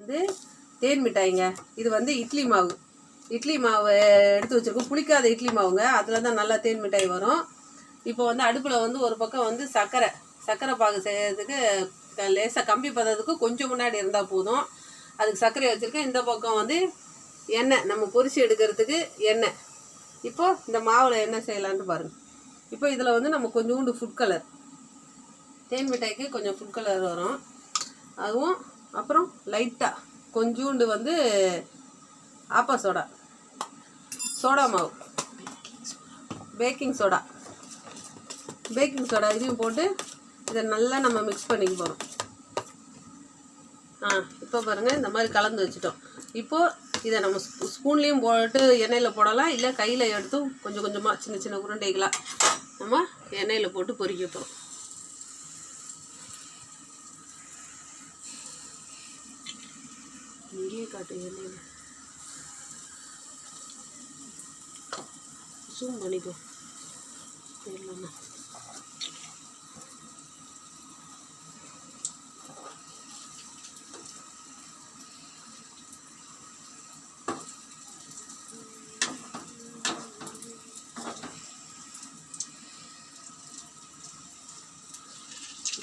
இது தேன் மிட்டாய்ங்க. இது வந்து இட்லி மாவு எடுத்து வச்சுருக்கோம். புளிக்காத இட்லி மாவுங்க. அதில் தான் நல்லா தேன் மிட்டாய் வரும். இப்போ வந்து அடுப்பில் வந்து ஒரு பக்கம் வந்து சர்க்கரை பாகு செய்கிறதுக்கு லேசாக கம்பி பதத்துக்கு கொஞ்சம் முன்னாடி இருந்தால் போதும். அதுக்கு சர்க்கரை வச்சுருக்கேன். இந்த பக்கம் வந்து எண்ணெய், நம்ம பொரிச்சு எடுக்கிறதுக்கு எண்ணெய். இப்போது இந்த மாவில் என்ன செய்யலான்ட்டு பாருங்கள். இப்போ இதில் வந்து நம்ம கொஞ்சோண்டு ஃபுட் கலர், தேன் மிட்டாய்க்கு கொஞ்சம் ஃபுட் கலர் வரும், அதுவும் அப்புறம் லைட்டாக கொஞ்சோண்டு வந்து ஆப்பா சோடா மாவு, பேக்கிங் சோடா இதையும் போட்டு இதை நல்லா நம்ம மிக்ஸ் பண்ணிக்க போகிறோம். இப்போ பாருங்கள், இந்த மாதிரி கலந்து வச்சுட்டோம். இப்போது இதை நம்ம ஸ்பூன்லேயும் போட்டு எண்ணெயில் போடலாம், இல்லை கையில் எடுத்தும் கொஞ்சம் கொஞ்சமாக சின்ன சின்ன உருண்டைகளாக நம்ம எண்ணெயில் போட்டு பொரிக்க போகிறோம். இங்கேயே காட்டு, எண்ணெயில் ஜூம் பண்ணிக்கோ இல்லைன்னா.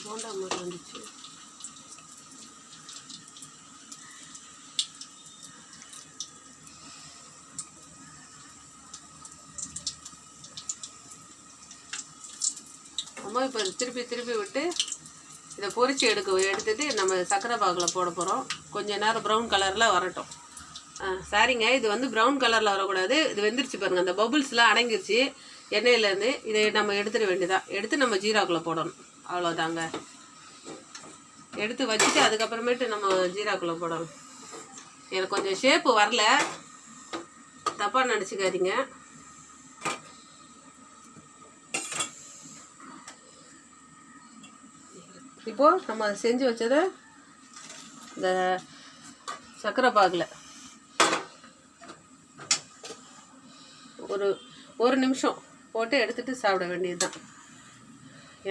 போண்டா மாதிரி வந்துச்சு. நம்ம இப்போ திருப்பி விட்டு இதை பொரிச்சு எடுத்துட்டு நம்ம சர்க்கரை பாகில் போட போகிறோம். கொஞ்சம் நேரம் ப்ரௌன் கலரில் வரட்டும். சரிங்க, இது வந்து ப்ரௌன் கலரில் வரக்கூடாது. இது வெந்துருச்சு பாருங்கள், அந்த பபுள்ஸ்லாம் அடங்கிருச்சு எண்ணெயிலேருந்து. இதை நம்ம எடுத்துட வேண்டியதான். எடுத்து நம்ம ஜீராக்குள்ளே போடணும், அவ்வளோதாங்க. எடுத்து வச்சுட்டு அதுக்கப்புறமேட்டு நம்ம ஜீராக்குள்ளே போடணும். எனக்கு கொஞ்சம் ஷேப்பு வரல, தப்பாக நினச்சிக்காதீங்க. இப்போது நம்ம செஞ்சு வச்சதை இந்த சர்க்கரை பாகில் ஒரு நிமிஷம் போட்டு எடுத்துகிட்டு சாப்பிட வேண்டியது தான்.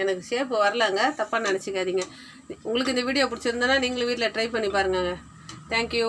எனக்கு ஷேப்பு வரலங்க, தப்பாக நினச்சிக்காதீங்க. உங்களுக்கு இந்த வீடியோ பிடிச்சிருந்தனா நீங்களும் வீட்டில் ட்ரை பண்ணி பாருங்க. தேங்க்யூ.